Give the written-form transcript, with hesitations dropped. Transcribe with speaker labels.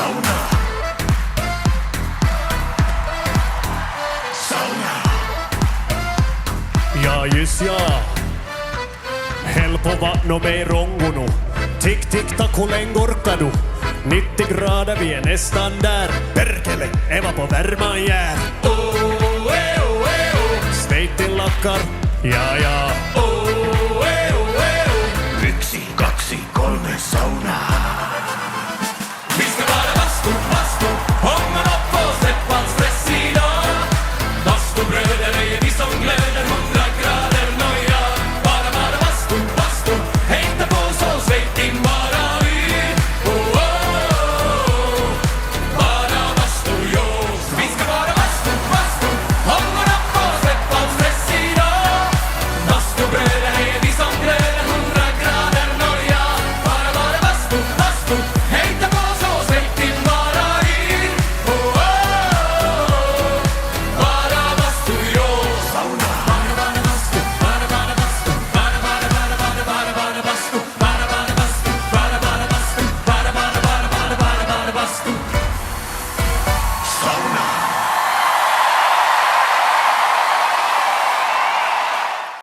Speaker 1: sauna. Sauna.
Speaker 2: Ja just ja. Helppo no me ei rongunu. Tick tick tack hur länge orkar du? 90 grader, vi är nästan där. Perkele, Eva på värman jää. Steitin lakkar, ja.
Speaker 1: 1, 2, 3 sauna.